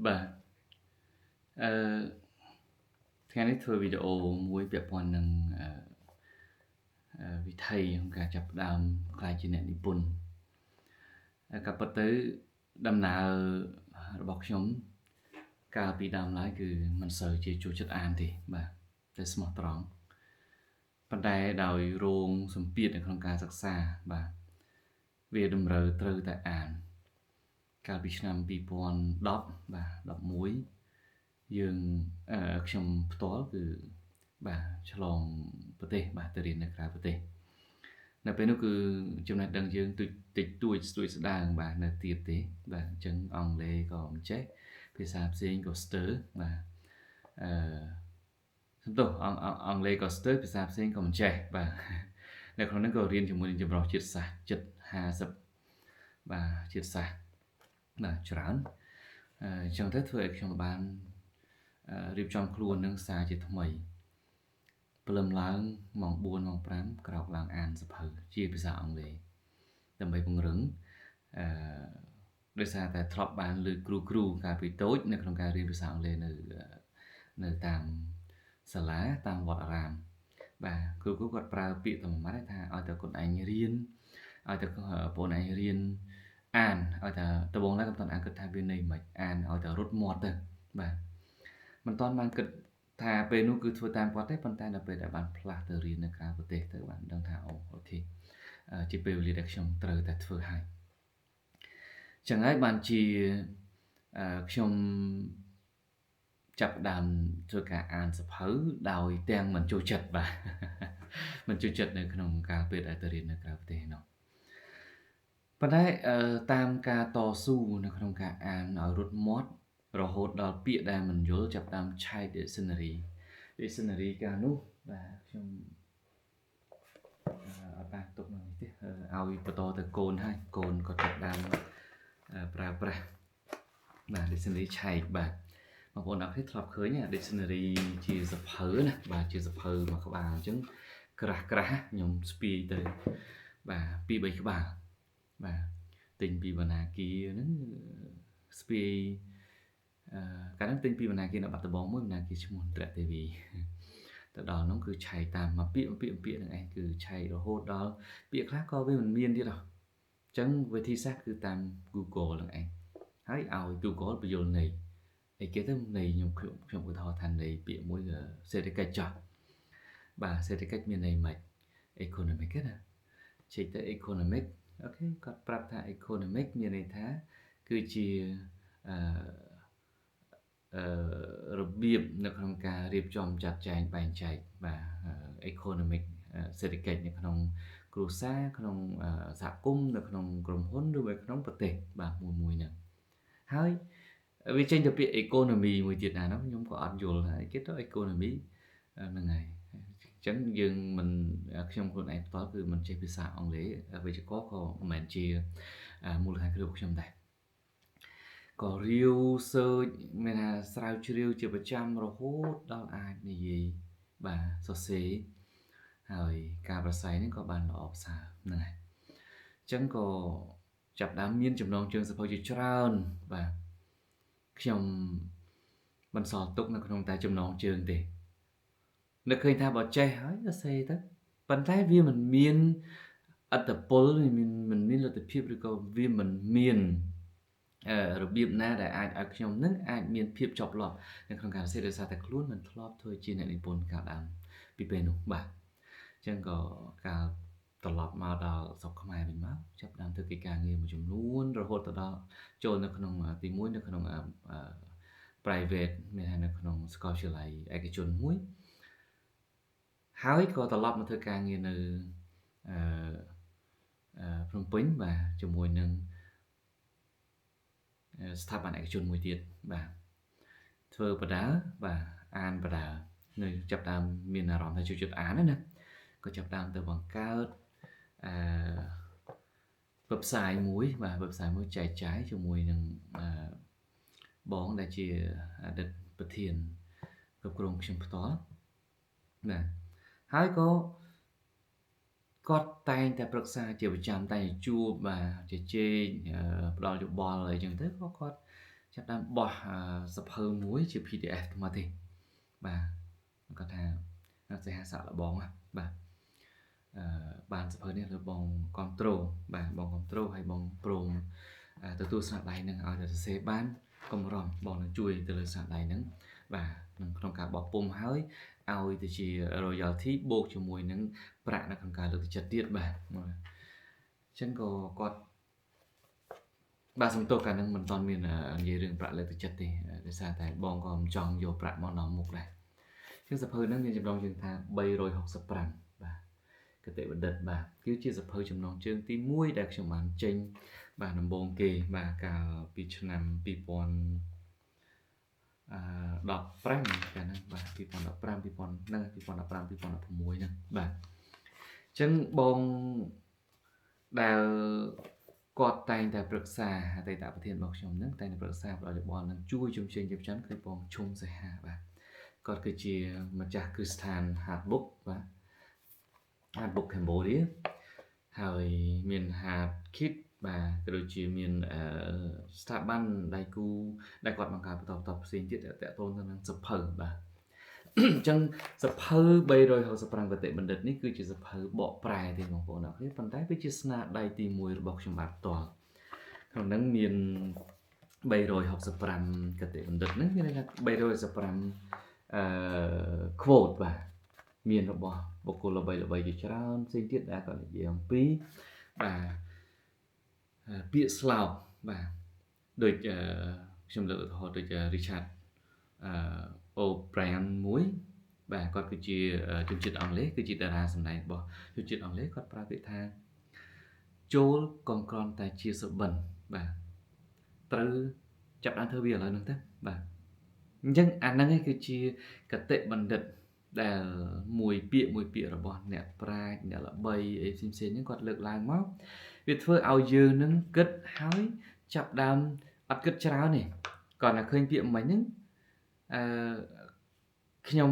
បាទអឺថ្ងៃនេះធ្វើវីដេអូមួយពាក់ព័ន្ធនឹងវិធីក្នុងការចាប់ផ្ដើមក្លាយជាអ្នកនិពន្ធក៏ប៉ុន្តែដំណើររបស់ខ្ញុំកាលពីដើមឡើយគឺមិនសូវជាចូលចិត្តអានទេបាទតែស្មោះត្រង់ប៉ុន្តែដោយរងសម្ពាធនៅក្នុងការសិក្សាបាទវាតម្រូវត្រូវតែអានកាលពីឆ្នាំ2010បាទ11យើងខ្ញុំផ្ទាល់គឺបាទឆ្លងប្រទេសបាទទៅរៀននៅក្រៅប្រទេសនៅពេលនោះគឺចំណេះដឹងយើងតិចតួចស្ទួយស្ដាងបាទនៅទៀតទេបាទអញ្ចឹងអង់គ្លេសក៏មិនចេះភាសាផ្សេងក៏ស្ទើរបាទសំទោសអង់គ្លេសក៏ស្ទើរភាសាផ្សេងក៏មិនចេះបាទនៅក្នុងនោះក៏រៀនជាមួយនឹងចម្រុះជាតិសាសន៍ជិត50បាទជាតិសាសន៍បាទច្រើនអញ្ចឹងទៅធ្វើឲ្យខ្ញុំបានរៀបចំខ្លួននឹងសារជាថ្មីព្រលឹមឡើងម៉ោង4ម៉ោង5ក្រោកឡើងអានសភៅជាភាសាអង់គ្លេសដើម្បីពង្រឹងដោយសារតែធ្លាប់បានលើគ្រូកាលពីតូចនៅក្នុងការរៀនភាសាអង់គ្លេសនៅតាមសាលាតាមវត្តអារាមបាទគ្រូគាត់ប្រើពាក្យតែមួយម៉ាត់ថាឲ្យតែខ្លួនឯងរៀនឲ្យតែបងឯងរៀនអានឲ្យតែដំបូងឡើយក៏មិនអានគិតថាវាន័យមិនអានឲ្យតែរត់មាត់ទៅបាទមិនតាន់បានគិតថាពេលនោះគឺធ្វើតាមគាត់ទេប៉ុន្តែដល់ពេលដែលបានផ្លាស់ទៅរៀននៅក្រៅប្រទេសទៅបានដឹងថាអូខេជាពេលវេលាដែលខ្ញុំត្រូវតែធ្វើហើយចឹងហើយបានជាខ្ញុំចាប់ផ្ដើមធ្វើការអានសភៅដោយទាំងមិនចូលចិត្តបាទមិនចូលចិត្តនៅក្នុងការពេលដែលទៅរៀននៅក្រៅប្រទេសនោះប៉ុន្តែតាមការតស៊ូនៅក្នុងការអានឲ្យរត់មាត់រហូតដល់ពាក្យដែលមិនយល់ចាប់ផ្ដើមឆែក dictionary កាលនោះបាទខ្ញុំអត់បានទុកនៅនេះទេឲ្យបន្តទៅកូនហើយកូនក៏ចាប់ផ្ដើមប្រើប្រាស់បាទ dictionary ឆែកបាទបងប្អូនអរគុណធ្លាប់ឃើញ dictionary ជាសភៅណាបាទជាសភៅមួយក្បាលអញ្ចឹងក្រាស់ខ្ញុំស្ពាយទៅបាទ2-3ក្បាលបាទទិញពីបណ្ណាគារហ្នឹងស្ពាយកាលនោះទិញពីបណ្ណាគារនៅបាត់ដំបងមួយបណ្ណាគារឈ្មោះត្រៈទេវីទៅដល់នោះគឺឆែកតាមមួយពាក្យហ្នឹងឯងគឺឆែករហូតដល់ពាក្យខ្លះក៏វាមិនមានទៀតហ៎អញ្ចឹងវិធីសាស្ត្រគឺតាម Google ហ្នឹងឯងហើយឲ្យ Google បញ្យល់ន័យឯគេទៅន័យខ្ញុំឧទាហរណ៍ថាន័យពាក្យមួយសេដ្ឋកិច្ចចោះបាទសេដ្ឋកិច្ចមានន័យម៉េច economic ណាជិះទៅ economic អូខេគាត់ប្រាប់ថា economic មានន័យថាគឺជារបៀបនៅក្នុងការរៀបចំចាត់ចែងបែងចែកបាទ economic សេដ្ឋកិច្ចនៅក្នុងគ្រួសារក្នុងសហគមន៍នៅក្នុងក្រុមហ៊ុនឬនៅក្នុងប្រទេសបាទមួយហ្នឹងហើយវាចេញទៅពាក្យ economy មួយទៀតណានោះខ្ញុំក៏អត់យល់ហើយគេទៅ economy ហ្នឹងហើយអញ្ចឹងយើងមិនខ្ញុំខ្លួនឯងផ្ទាល់គឺមិនចេះភាសាអង់គ្លេសវេយ្យាករណ៍ក៏មិនមែនជាមូលដ្ឋានគ្រឹះរបស់ខ្ញុំដែរក៏រាវ search មានថាស្រាវជ្រាវជាប្រចាំរហូតដល់អាចនិយាយបាទសរសេរហើយការប្រស័យនេះក៏បានល្អប្រសើរហ្នឹងហើយអញ្ចឹងក៏ចាប់ដើមមានចំណងជើងសភៅជាច្រើនបាទខ្ញុំបន្សល់ទុកនៅក្នុងតែចំណងជើងទេនឹកឃើញថាបើចេះហើយសរសេរទៅប៉ុន្តែវាមិនមានអត្តពលមិនមានលទ្ធភាពឬក៏វាមិនមានរបៀបណាដែលអាចឲ្យខ្ញុំនឹងអាចមានភាពជាប់លាប់នៅក្នុងការសរសេរដោយសារតែខ្លួនមិនធ្លាប់ធ្វើជាអ្នកនិពន្ធកាលដើមពីពេលនោះបាទអញ្ចឹងក៏កាលត្រឡប់មកដល់ស្រុកខ្មែរវិញមកចាប់ដើមធ្វើកិច្ចការងារមួយចំនួនរហូតទៅដល់ចូលនៅក្នុងទី1នៅក្នុង private មានថានៅក្នុងសាកលវិទ្យាល័យឯកជនមួយហើយក៏ត្រឡប់មកធ្វើការងារនៅភ្នំពេញបាទជាមួយនឹងស្ថាប័នឯកជនមួយទៀតបាទធ្វើបដាបាទអានបដានៅចាប់ដើមមានអារម្មណ៍ថាចូលចិត្តអានណាក៏ចាប់ដើមទៅបង្កើតwebsite មួយបាទ website មួយចែកចាយជាមួយនឹងបងដែលជាអតីតប្រធានគ្រប់គ្រងខ្ញុំផ្ទាល់ណាហើយក៏គាត់តែងតែប្រឹក្សាជាប្រចាំតែងជួបបាទជជែកផ្ដល់យោបល់អីចឹងទៅក៏គាត់ ចាប់តាមបោះសភៅមួយជា PDF មកទេបាទគាត់ថាសេហាសាក់លបងបាទបានសភៅនេះលើបងគ្រប់ត្រូលបាទបងគ្រប់ត្រូលហើយបងព្រមទទួលស្នាដៃនឹងឲ្យទៅសរសេរបានកំរំបងនឹងជួយទៅលើស្នាដៃនឹងបាទក្នុងការបោះពុម្ពហើយឲ្យទៅជា royalty បូកជាមួយនឹងប្រាក់នៅក្នុងការលើកទឹកចិត្តទៀតបាទអញ្ចឹងក៏គាត់បាទសំទោសកាលហ្នឹងមិនទាន់មាននិយាយរឿងប្រាក់លើកទឹកចិត្តទេដោយសារតែបងក៏មិនចង់យកប្រាក់មកនាំមុខដែរជាងសភៅហ្នឹងមានចំណងជើងថា365បាទគតិបណ្ឌិតបាទគឺជាសភៅចំណងជើងទី1ដែលខ្ញុំបានចេញបាទដំបូងគេបាទកាលពីឆ្នាំ2015កាលហ្នឹងបាទ2015 2000ហ្នឹង2015 2016ហ្នឹងបាទអញ្ចឹងបងដែលគាត់តែងតែប្រឹក្សាអតីតប្រធានរបស់ខ្ញុំហ្នឹងតែងតែប្រឹក្សាផ្ដល់យោបល់នឹងជួយជំរុញជិបចិនគឺបងឈុំសេហាបាទគាត់គឺជាម្ចាស់គ្រឹះស្ថាន Hard Book បាទ Hard Book Cambodia ហើយមាន Hard Kit បាទក៏ដូចជាមានស្ថាប័នដៃគូដែលគាត់បង្កើតបន្តផ្សេងទៀតតាក់ទងទៅនឹងសភៅបាទអញ្ចឹងសភៅ365គតិបណ្ឌិតនេះគឺជាសភៅបកប្រែទេបងប្អូនអរគុណប៉ុន្តែវាជាស្នាដៃទី1របស់ខ្ញុំបាទផ្ទាល់ក្នុងហ្នឹងមាន365គតិបណ្ឌិតហ្នឹងមានន័យថា365quote បាទមានរបស់បុគ្គលល្បីៗជាច្រើនផ្សេងទៀតដែលគាត់និយាយអំពីបាទពាក្យស្លោកបាទដូចខ្ញុំលើកឧទាហរណ៍ដូច Richard O'Brien មួយបាទគាត់គឺជាជនជាតិអង់គ្លេសគឺជាតារាសម្ដែងរបស់ជនជាតិអង់គ្លេសគាត់ប្រើពាក្យថាចូលកងក្រន់តែជាសុបិនបាទត្រូវចាប់បានធ្វើវាឥឡូវហ្នឹងទៅបាទអញ្ចឹងអាហ្នឹងឯងគឺជាគតិបណ្ឌិតដែលមួយពាក្យរបស់អ្នកប្រាជ្ញអ្នកល្បីអីផ្សេងៗហ្នឹងគាត់លើកឡើងមកវាធ្វើឲ្យយើងនឹងគិតហើយចាប់ដើមអត់គិតច្រើនទេគាត់តែឃើញពាក្យមិញហ្នឹងខ្ញុំ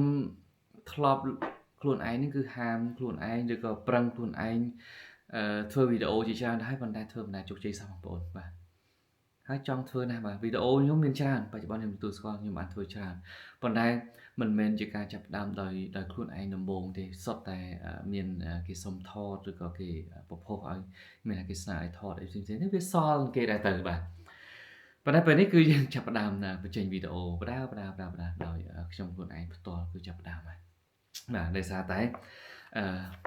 ធ្លាប់ខ្លួនឯងហ្នឹងគឺហាមខ្លួនឯងឬក៏ប្រឹងខ្លួនឯងធ្វើវីដេអូជាច្រើនដែរប៉ុន្តែធ្វើមិនដែលជោគជ័យសោះបងប្អូនបាទហើយចង់ធ្វើណាស់បាទវីដេអូខ្ញុំមានច្រើនបច្ចុប្បន្នខ្ញុំទទួលស្គាល់ខ្ញុំបានធ្វើច្រើនប៉ុន្តែមិនមែនជាការចាប់ផ្ដើមដោយខ្លួនឯងដំបូងទេសុទ្ធតែមានគេសុំថតឬក៏គេប្រផុសឲ្យមានគេស្នើឲ្យថតអីផ្សេងៗនេះវាសល់គេដែរទៅបាទប៉ុន្តែពេលនេះគឺយើងចាប់ផ្ដើមបញ្ចេញវីដេអូបដាដោយខ្ញុំខ្លួនឯងផ្ទាល់គឺចាប់ផ្ដើមហើយបាទដោយសារតែ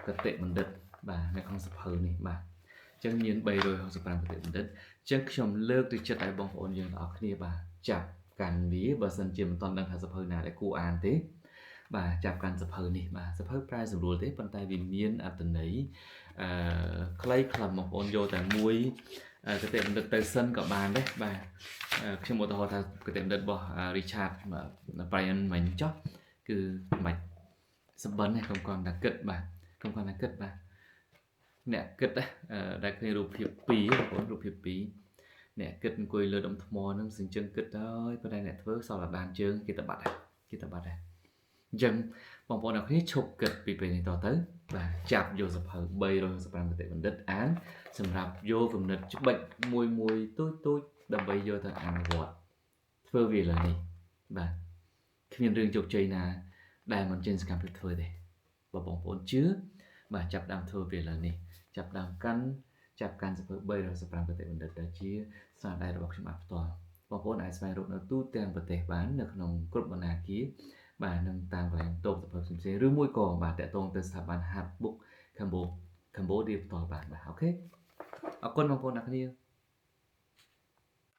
គតិបណ្ឌិតបាទនៅក្នុងសភៅនេះបាទអញ្ចឹងមាន365គតិបណ្ឌិតអញ្ចឹងខ្ញុំលើកទឹកចិត្តឲ្យបងប្អូនយើងទាំងអស់គ្នាបាទចាប់កាន់វាបើសិនជាមិនទាន់ដឹងថាសភៅណាដែលគួរអានទេបាទចាប់កាន់សភៅនេះបាទសភៅប្រែសម្រួលទេប៉ុន្តែវាមានអត្ថន័យខ្លីខ្លឹមបងប្អូនយកតែមួយគតិបណ្ឌិតទៅសិនក៏បានដែរបាទខ្ញុំឧទាហរណ៍ថាគតិបណ្ឌិតរបស់ Richard Bryan មិញចុះគឺមិនសម្បិននេះខ្ញុំគាត់តែគិតបាទខ្ញុំគាត់តែគិតបាទអ្នកគិតដែលឃើញរូបភាព2បងប្អូនរូបភាព2អ្នកគិតអង្គុយលើដុំថ្មហ្នឹងសញ្ជឹងគិតហើយប៉ុន្តែអ្នកធ្វើសល់តែដានជើងគេទៅបាត់ហើយអញ្ចឹងបងប្អូនអ្នកគ្នាឈប់គិតពីពេលនេះតទៅបាទចាប់យកសភៅ365គតិបណ្ឌិតអានសម្រាប់យកគំនិតច្បិចមួយទូចដើម្បីយកទៅអនុវត្តធ្វើវាឡើយនេះបាទគ្មានរឿងជោគជ័យណាដែលមិនចេញសកម្មភាពធ្វើទេបើបងប្អូនជឿបាទចាប់ដើមធ្វើវាឡើយនេះចាប់ដើមចាប់កាន់សភៅ365គតិបណ្ឌិតដែលជាស្នាដៃរបស់ខ្ញុំផ្ទាល់បងប្អូនអាចស្វែងរកនៅទូទាំងប្រទេសបាននៅក្នុងគ្រប់បណ្ណាគារបាទនឹងតាមកន្លែងតូបសភៅផ្សេងៗឬមួយក៏បាទតាក់ទងទៅស្ថាប័ន Hard Book Cambodia ផ្ទាល់បានបាទអូខេអរគុណបងប្អូនអ្នកគ្នា